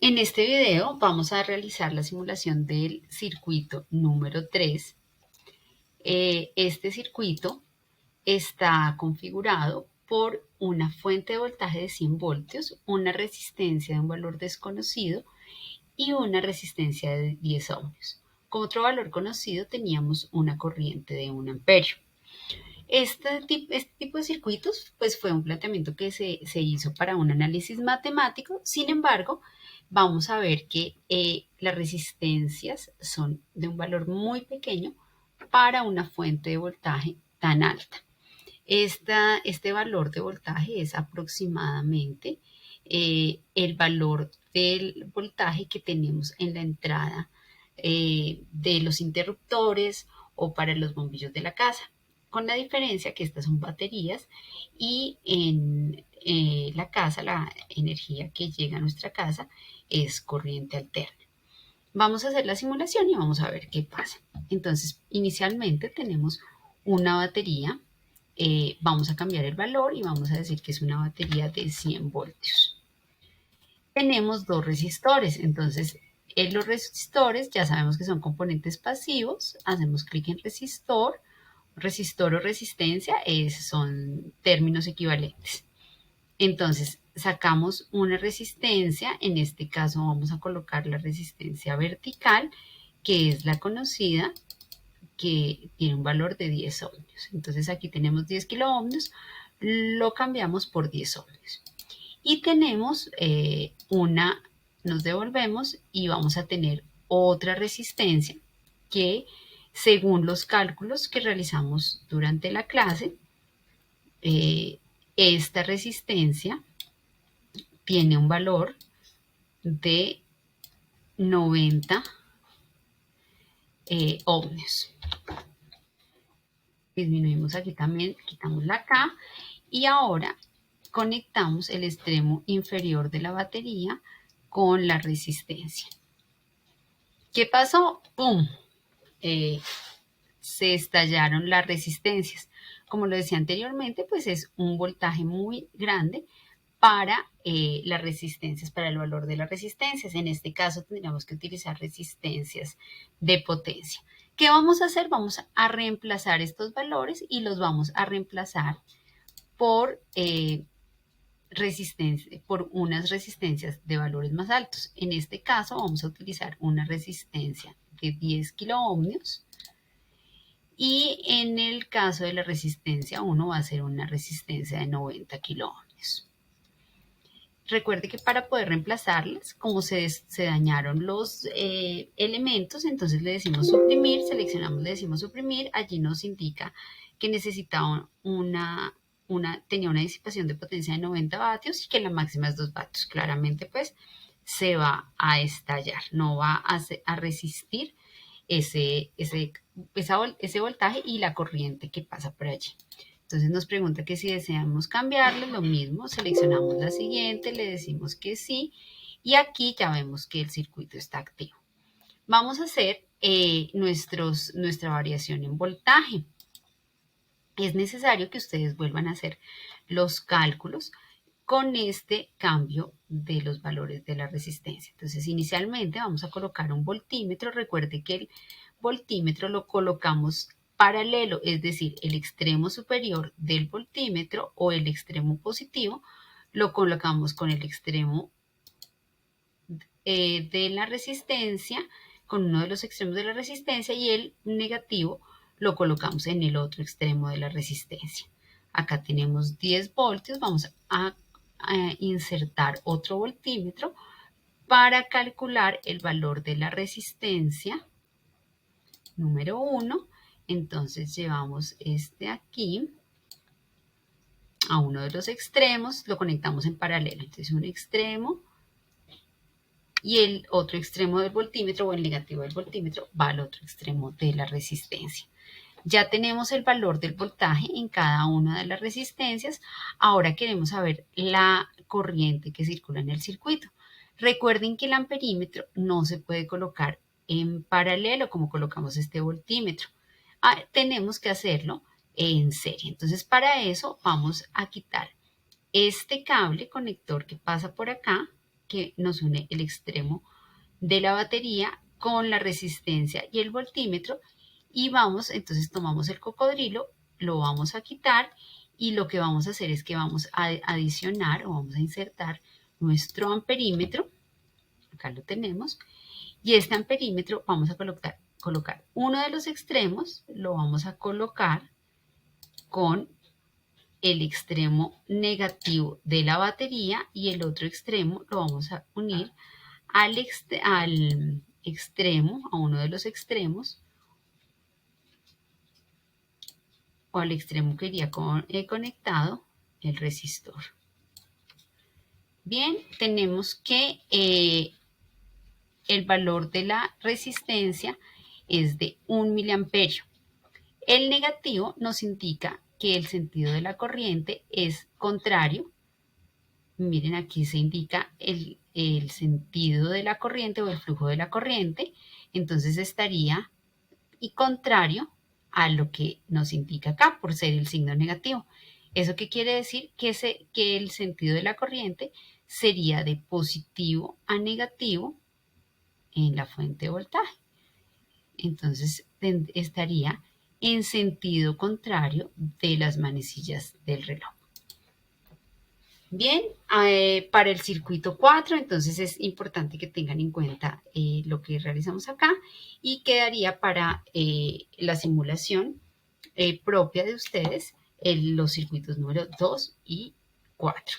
En este video vamos a realizar la simulación del circuito número 3. Este circuito está configurado por una fuente de voltaje de 100 voltios, una resistencia de un valor desconocido y una resistencia de 10 ohmios. Con otro valor conocido teníamos una corriente de 1 amperio. Este tipo de circuitos pues fue un planteamiento que se hizo para un análisis matemático. Sin embargo, vamos a ver que las resistencias son de un valor muy pequeño para una fuente de voltaje tan alta. Este valor de voltaje es aproximadamente el valor del voltaje que tenemos en la entrada de los interruptores o para los bombillos de la casa, con la diferencia que estas son baterías y en la casa la energía que llega a nuestra casa es corriente alterna. Vamos a hacer la simulación y vamos a ver qué pasa. Entonces, inicialmente tenemos una batería. Vamos a cambiar el valor y vamos a decir que es una batería de 100 voltios. Tenemos dos resistores, entonces los resistores ya sabemos que son componentes pasivos. Hacemos clic en resistor. Resistor o resistencia son términos equivalentes. Entonces sacamos una resistencia, en este caso vamos a colocar la resistencia vertical, que es la conocida, que tiene un valor de 10 ohmios. Entonces aquí tenemos 10 kilo ohmios, lo cambiamos por 10 ohmios. Y tenemos nos devolvemos y vamos a tener otra resistencia que, según los cálculos que realizamos durante la clase, esta resistencia tiene un valor de 90 ohmios. Disminuimos aquí también, quitamos la K y ahora conectamos el extremo inferior de la batería con la resistencia. ¿Qué pasó? ¡Pum! Se estallaron las resistencias. Como lo decía anteriormente, pues es un voltaje muy grande para las resistencias, para el valor de las resistencias. En este caso tendríamos que utilizar resistencias de potencia. ¿Qué vamos a hacer? Vamos a reemplazar estos valores y los vamos a reemplazar por por unas resistencias de valores más altos. En este caso vamos a utilizar una resistencia de 10 kilo ohmios y en el caso de la resistencia 1 va a ser una resistencia de 90 kilo ohmios. Recuerde que para poder reemplazarlas, como se dañaron los elementos, entonces le decimos suprimir, seleccionamos, le decimos suprimir, allí nos indica que necesitaba tenía una disipación de potencia de 90 vatios y que la máxima es 2 vatios. Claramente pues se va a estallar, no va a resistir ese voltaje y la corriente que pasa por allí. Entonces nos pregunta que si deseamos cambiarle, lo mismo, seleccionamos la siguiente, le decimos que sí y aquí ya vemos que el circuito está activo. Vamos a hacer nuestra variación en voltaje. Es necesario que ustedes vuelvan a hacer los cálculos con este cambio de los valores de la resistencia. Entonces, inicialmente vamos a colocar un voltímetro. Recuerde que el voltímetro lo colocamos paralelo, es decir, el extremo superior del voltímetro o el extremo positivo lo colocamos con el extremo de la resistencia, con uno de los extremos de la resistencia y el negativo lo colocamos en el otro extremo de la resistencia. Acá tenemos 10 voltios, vamos a insertar otro voltímetro para calcular el valor de la resistencia número 1. Entonces llevamos este aquí a uno de los extremos, lo conectamos en paralelo. Entonces un extremo y el otro extremo del voltímetro o el negativo del voltímetro va al otro extremo de la resistencia. Ya tenemos el valor del voltaje en cada una de las resistencias. Ahora queremos saber la corriente que circula en el circuito. Recuerden que el amperímetro no se puede colocar en paralelo como colocamos este voltímetro. Tenemos que hacerlo en serie. Entonces para eso vamos a quitar este cable conector que pasa por acá, que nos une el extremo de la batería con la resistencia y el voltímetro. Y entonces tomamos el cocodrilo, lo vamos a quitar y lo que vamos a hacer es que vamos a adicionar o vamos a insertar nuestro amperímetro. Acá lo tenemos. Y este amperímetro vamos a colocar uno de los extremos, lo vamos a colocar con el extremo negativo de la batería y el otro extremo lo vamos a unir al extremo, a uno de los extremos, o al extremo que iría conectado el resistor. Bien, tenemos que el valor de la resistencia es de 1 miliamperio. El negativo nos indica que el sentido de la corriente es contrario. Miren, aquí se indica el sentido de la corriente o el flujo de la corriente. Entonces estaría y contrario a lo que nos indica acá por ser el signo negativo. ¿Eso qué quiere decir? Que el sentido de la corriente sería de positivo a negativo en la fuente de voltaje. Entonces estaría en sentido contrario de las manecillas del reloj. Bien, para el circuito 4, entonces es importante que tengan en cuenta lo que realizamos acá y quedaría para la simulación propia de ustedes los circuitos número 2 y 4.